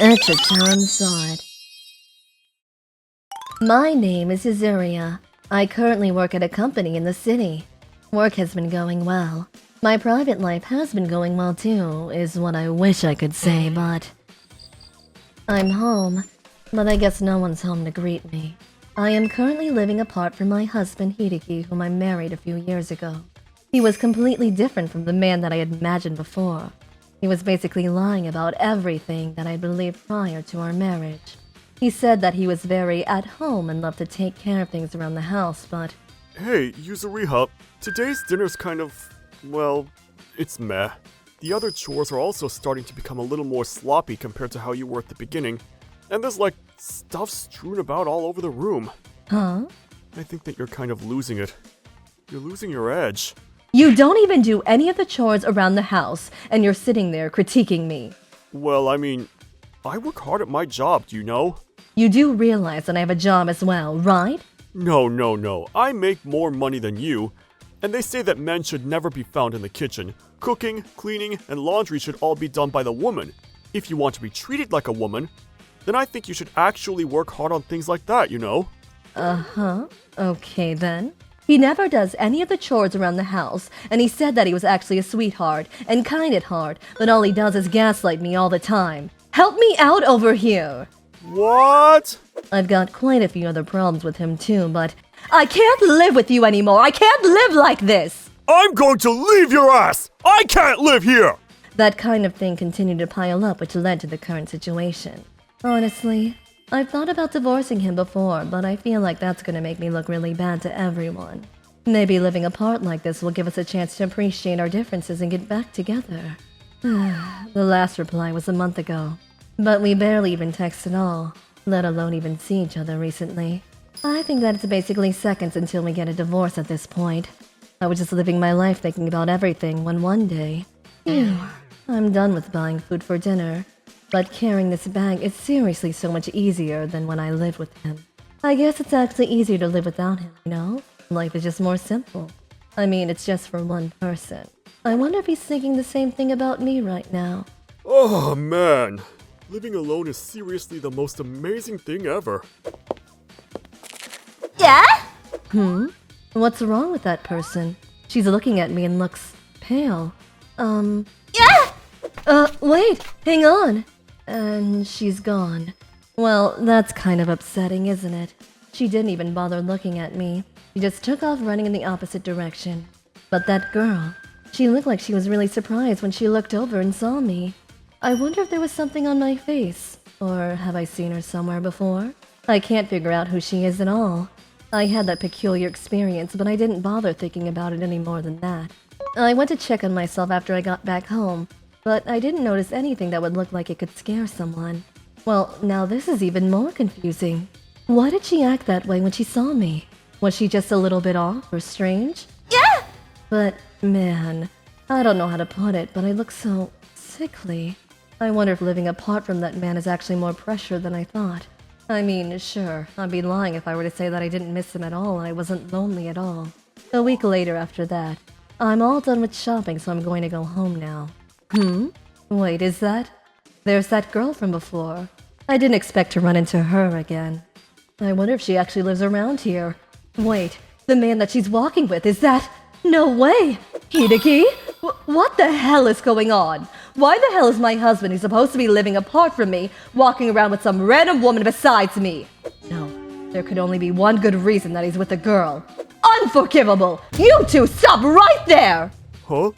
Etra inside. My name is Azuria. I currently work at a company in the city. Work has been going well. My private life has been going well too, is what I wish I could say, but... I'm home, but I guess no one's home to greet me. I am currently living apart from my husband Hideki, whom I married a few years ago. He was completely different from the man that I had imagined before. He was basically lying about everything that I believed prior to our marriage. He said that he was very at home and loved to take care of things around the house, but... Hey, Yuzuriha, today's dinner's kind of, well, it's meh. The other chores are also starting to become a little more sloppy compared to how you were at the beginning, and there's like stuff strewn about all over the room. Huh? I think that you're kind of losing it. You're losing your edge. You don't even do any of the chores around the house, and you're sitting there critiquing me. Well, I mean, I work hard at my job, do you know? You do realize that I have a job as well, right? No. I make more money than you. And they say that men should never be found in the kitchen. Cooking, cleaning, and laundry should all be done by the woman. If you want to be treated like a woman, then I think you should actually work hard on things like that, you know? Uh-huh. Okay, then. He never does any of the chores around the house, and he said that he was actually a sweetheart and kind at heart, but all he does is gaslight me all the time. Help me out over here! What? I've got quite a few other problems with him too, but I can't live with you anymore! I can't live like this! I'm going to leave your ass! I can't live here! That kind of thing continued to pile up, which led to the current situation. Honestly, I've thought about divorcing him before, but I feel like that's gonna make me look really bad to everyone. Maybe living apart like this will give us a chance to appreciate our differences and get back together. The last reply was a month ago, but we barely even text at all, let alone even see each other recently. I think that it's basically seconds until we get a divorce at this point. I was just living my life thinking about everything when one day... I'm done with buying food for dinner. But carrying this bag is seriously so much easier than when I lived with him. I guess it's actually easier to live without him, you know? Life is just more simple. I mean, it's just for one person. I wonder if he's thinking the same thing about me right now. Oh man, living alone is seriously the most amazing thing ever. Yeah? What's wrong with that person? She's looking at me and looks pale. Yeah! Wait, hang on. And she's gone. Well, that's kind of upsetting, isn't it? She didn't even bother looking at me. She just took off running in the opposite direction. But that girl, she looked like she was really surprised when she looked over and saw me. I wonder if there was something on my face. Or have I seen her somewhere before? I can't figure out who she is at all. I had that peculiar experience, but I didn't bother thinking about it any more than that. I went to check on myself after I got back home, but I didn't notice anything that would look like it could scare someone. Well, now this is even more confusing. Why did she act that way when she saw me? Was she just a little bit off or strange? Yeah! But, man, I don't know how to put it, but I look so sickly. I wonder if living apart from that man is actually more pressure than I thought. I mean, sure, I'd be lying if I were to say that I didn't miss him at all and I wasn't lonely at all. A week later after that, I'm all done with shopping, so I'm going to go home now. Wait, is that? There's that girl from before. I didn't expect to run into her again. I wonder if she actually lives around here. Wait, the man that she's walking with, is that? No way! Hideki? What the hell is going on? Why the hell is my husband, who's supposed to be living apart from me, walking around with some random woman besides me? No, there could only be one good reason that he's with a girl. Unforgivable! You two stop right there! Huh?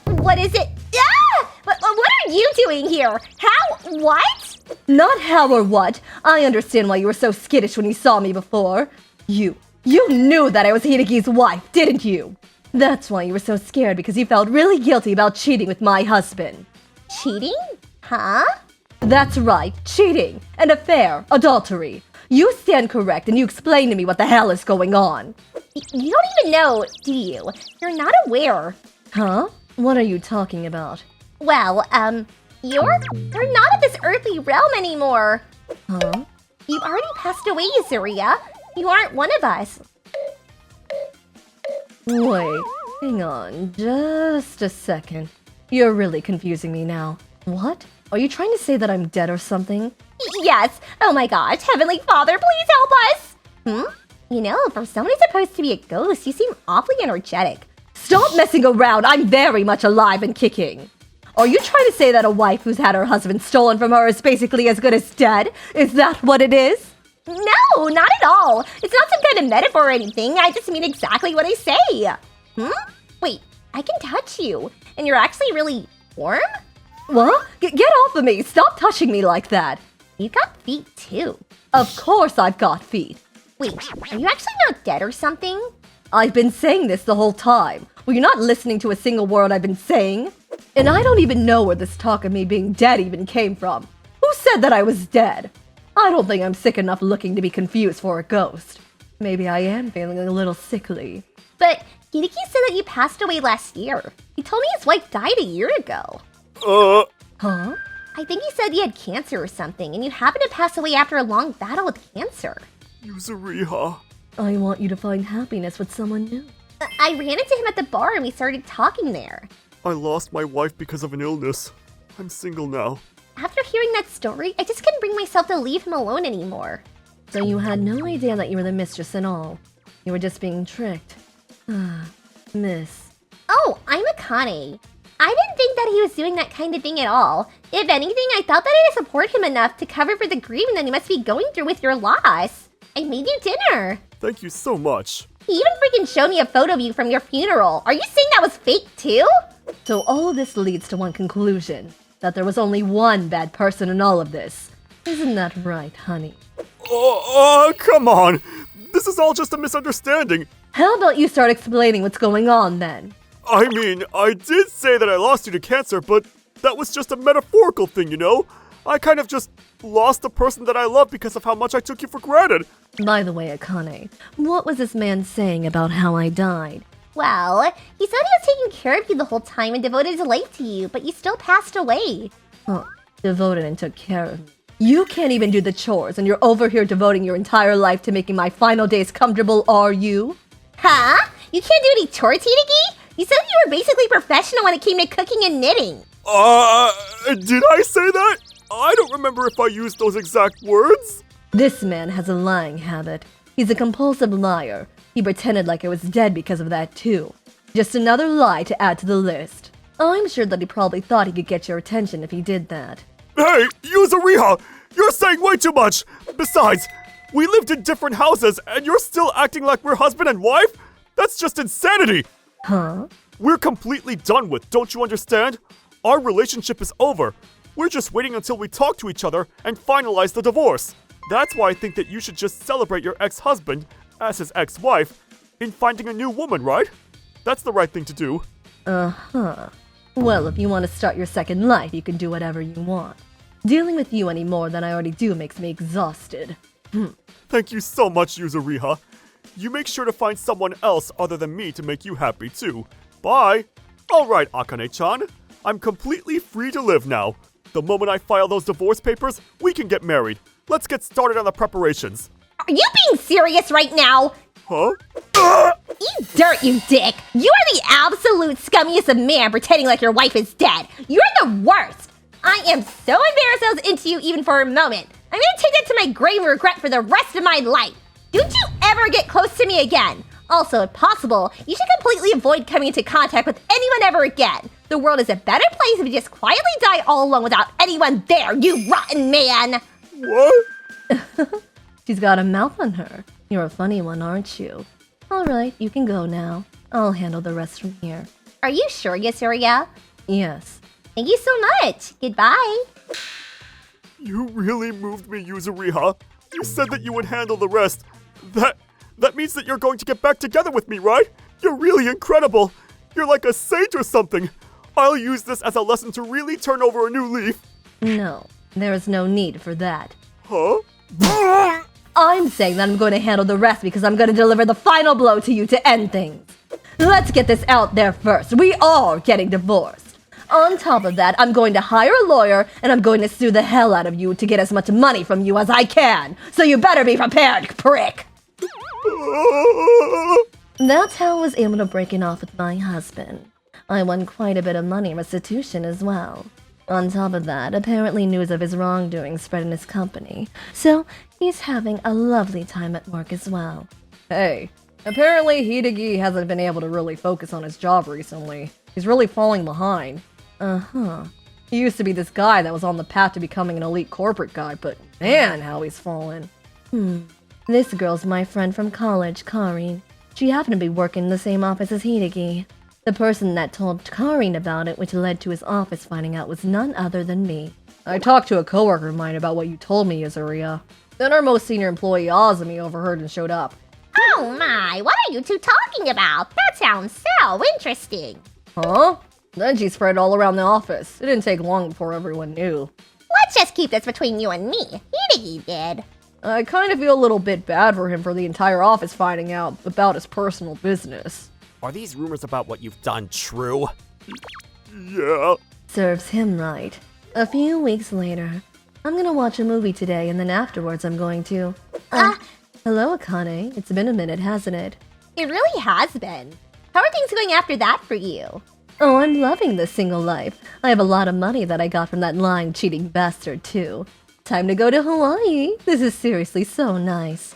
What is it? Ah! What are you doing here? How? What? Not how or what. I understand why you were so skittish when you saw me before. You knew that I was Hideki's wife, didn't you? That's why you were so scared, because you felt really guilty about cheating with my husband. Cheating? Huh? That's right, cheating, an affair, adultery. You stand correct and you explain to me what the hell is going on. You don't even know, do you? You're not aware. Huh? What are you talking about? Well, you're not of this earthly realm anymore. Huh? You already passed away, Yuzuriya. You aren't one of us. Wait, hang on just a second. You're really confusing me now. What? Are you trying to say that I'm dead or something? Yes. Oh my gosh, Heavenly Father, please help us. You know, for someone who's supposed to be a ghost, you seem awfully energetic. Stop messing around! I'm very much alive and kicking! Are you trying to say that a wife who's had her husband stolen from her is basically as good as dead? Is that what it is? No, not at all. It's not some kind of metaphor or anything. I just mean exactly what I say. Wait, I can touch you, and you're actually really warm? What? Get off of me! Stop touching me like that! You've got feet too. Of course I've got feet! Wait, are you actually not dead or something? I've been saying this the whole time. Were you not listening to a single word I've been saying? And I don't even know where this talk of me being dead even came from. Who said that I was dead? I don't think I'm sick enough looking to be confused for a ghost. Maybe I am feeling a little sickly. But Hideki said that you passed away last year. He told me his wife died a year ago. Huh? I think he said you had cancer or something, and you happened to pass away after a long battle with cancer. Yuzuriha. I want you to find happiness with someone new. I ran into him at the bar and we started talking there. I lost my wife because of an illness. I'm single now. After hearing that story, I just couldn't bring myself to leave him alone anymore. So you had no idea that you were the mistress and all. You were just being tricked. Miss. Oh, I'm Akane. I didn't think that he was doing that kind of thing at all. If anything, I thought that I'd support him enough to cover for the grief that he must be going through with your loss. I made you dinner. Thank you so much. He even freaking showed me a photo of you from your funeral. Are you saying that was fake too? So all of this leads to one conclusion. That there was only one bad person in all of this. Isn't that right, honey? Come on! This is all just a misunderstanding. How about you start explaining what's going on then? I mean, I did say that I lost you to cancer, but that was just a metaphorical thing, you know? I kind of just lost the person that I love because of how much I took you for granted. By the way, Akane, what was this man saying about how I died? Well, he said he was taking care of you the whole time and devoted his life to you, but you still passed away. Huh, devoted and took care of me. You can't even do the chores, and you're over here devoting your entire life to making my final days comfortable, are you? Huh? You can't do any chores, Hideki? You said you were basically professional when it came to cooking and knitting. Did I say that? I don't remember if I used those exact words. This man has a lying habit. He's a compulsive liar. He pretended like I was dead because of that too. Just another lie to add to the list. I'm sure that he probably thought he could get your attention if he did that. Hey, Yuzuriha! You're saying way too much! Besides, we lived in different houses and you're still acting like we're husband and wife? That's just insanity! Huh? We're completely done with, don't you understand? Our relationship is over. We're just waiting until we talk to each other and finalize the divorce. That's why I think that you should just celebrate your ex-husband, as his ex-wife, in finding a new woman, right? That's the right thing to do. Uh-huh. Well, if you want to start your second life, you can do whatever you want. Dealing with you any more than I already do makes me exhausted. Thank you so much, Yuzuriha. You make sure to find someone else other than me to make you happy too. Bye! Alright, Akane-chan. I'm completely free to live now. The moment I file those divorce papers, we can get married. Let's get started on the preparations. Are you being serious right now? Huh? You dirt, you dick! You are the absolute scummiest of man pretending like your wife is dead. You're the worst! I am so embarrassed I was into you even for a moment. I'm gonna take that to my grave and regret for the rest of my life. Don't you ever get close to me again. Also, if possible, you should completely avoid coming into contact with anyone ever again. The world is a better place if you just quietly die all alone without anyone there, you rotten man! What? She's got a mouth on her. You're a funny one, aren't you? Alright, you can go now. I'll handle the rest from here. Are you sure, Yasuria? Yes. Thank you so much. Goodbye. You really moved me, Yuzuriha. You said that you would handle the rest. That means that you're going to get back together with me, right? You're really incredible. You're like a saint or something. I'll use this as a lesson to really turn over a new leaf. No, there is no need for that. Huh? I'm saying that I'm going to handle the rest because I'm going to deliver the final blow to you to end things. Let's get this out there first. We are getting divorced. On top of that, I'm going to hire a lawyer and I'm going to sue the hell out of you to get as much money from you as I can. So you better be prepared, prick. That's how I was able to break it off with my husband. I won quite a bit of money in restitution as well. On top of that, apparently news of his wrongdoing spread in his company, so he's having a lovely time at work as well. Hey, apparently Hideki hasn't been able to really focus on his job recently. He's really falling behind. Uh-huh. He used to be this guy that was on the path to becoming an elite corporate guy, but man, how he's fallen. This girl's my friend from college, Karin. She happened to be working in the same office as Hideki. The person that told Karin about it, which led to his office finding out, was none other than me. I talked to a coworker of mine about what you told me, Yuzuriya. Then our most senior employee, Azumi, overheard and showed up. Oh my, what are you two talking about? That sounds so interesting. Huh? Then she spread it all around the office. It didn't take long before everyone knew. Let's just keep this between you and me. Hideki did. I kind of feel a little bit bad for him for the entire office finding out about his personal business. Are these rumors about what you've done true? Yeah. Serves him right. A few weeks later, I'm gonna watch a movie today, and then afterwards I'm going to... Hello, Akane. It's been a minute, hasn't it? It really has been. How are things going after that for you? Oh, I'm loving this single life. I have a lot of money that I got from that lying, cheating bastard, too. Time to go to Hawaii. This is seriously so nice.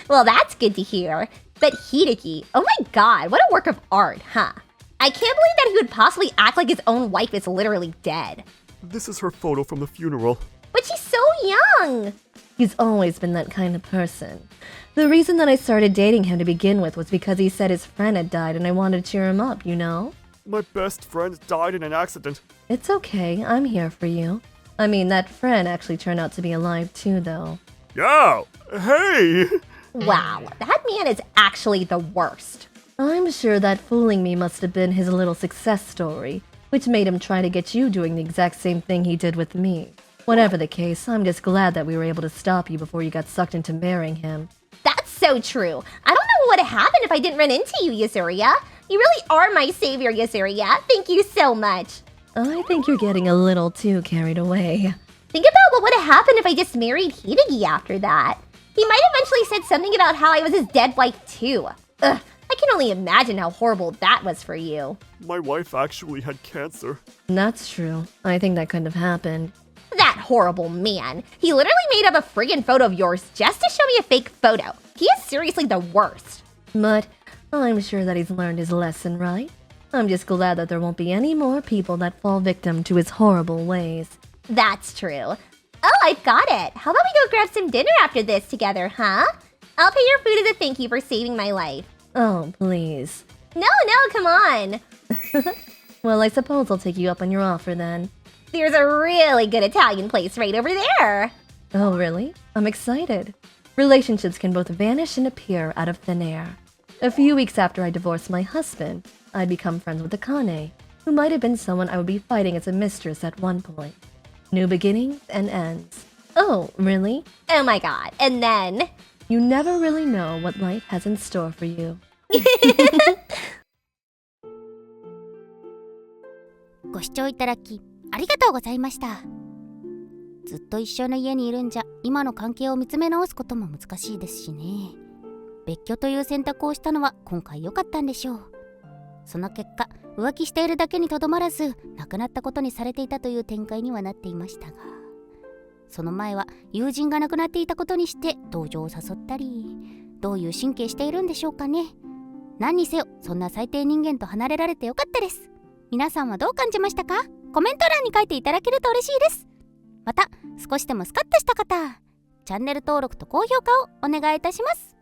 Well, that's good to hear. But Hideki, oh my god, what a work of art, huh? I can't believe that he would possibly act like his own wife is literally dead. This is her photo from the funeral. But she's so young! He's always been that kind of person. The reason that I started dating him to begin with was because he said his friend had died and I wanted to cheer him up, you know? My best friend died in an accident. It's okay, I'm here for you. I mean, that friend actually turned out to be alive too, though. Yo! Hey! Wow, that man is actually the worst. I'm sure that fooling me must have been his little success story, which made him try to get you doing the exact same thing he did with me. Whatever the case, I'm just glad that we were able to stop you before you got sucked into marrying him. That's so true. I don't know what would have happened if I didn't run into you, Yuzuriya. You really are my savior, Yuzuriya. Thank you so much. I think you're getting a little too carried away. Think about what would have happened if I just married Hideki after that. He might have eventually said something about how I was his dead wife too. Ugh, I can only imagine how horrible that was for you. My wife actually had cancer. That's true. I think that couldn't have happened. That horrible man. He literally made up a friggin' photo of yours just to show me a fake photo. He is seriously the worst. But I'm sure that he's learned his lesson, right? I'm just glad that there won't be any more people that fall victim to his horrible ways. That's true. Oh, I've got it. How about we go grab some dinner after this together, huh? I'll pay your food as a thank you for saving my life. Oh, please. No, come on. Well, I suppose I'll take you up on your offer then. There's a really good Italian place right over there. Oh, really? I'm excited. Relationships can both vanish and appear out of thin air. A few weeks after I divorced my husband, I'd become friends with Akane, who might have been someone I would be fighting as a mistress at one point. New beginnings and ends. Oh, really? Oh my god. And then... You never really know what life has in store for you. ご視聴いただきありがとうございました。ずっと一緒の家にいるんじゃ今の関係を見つめ直すことも難しいですしね。別居という選択をしたのは今回良かったんでしょう。その結果浮気しているだけにとどまらず亡くなったことにされていたという展開にはなっていましたが、その前は友人が亡くなっていたことにして同情を誘ったり、どういう神経しているんでしょうかね。何にせよそんな最低人間と離れられてよかったです。皆さんはどう感じましたか？コメント欄に書いていただけると嬉しいです。また少しでもスカッとした方、チャンネル登録と高評価をお願いいたします。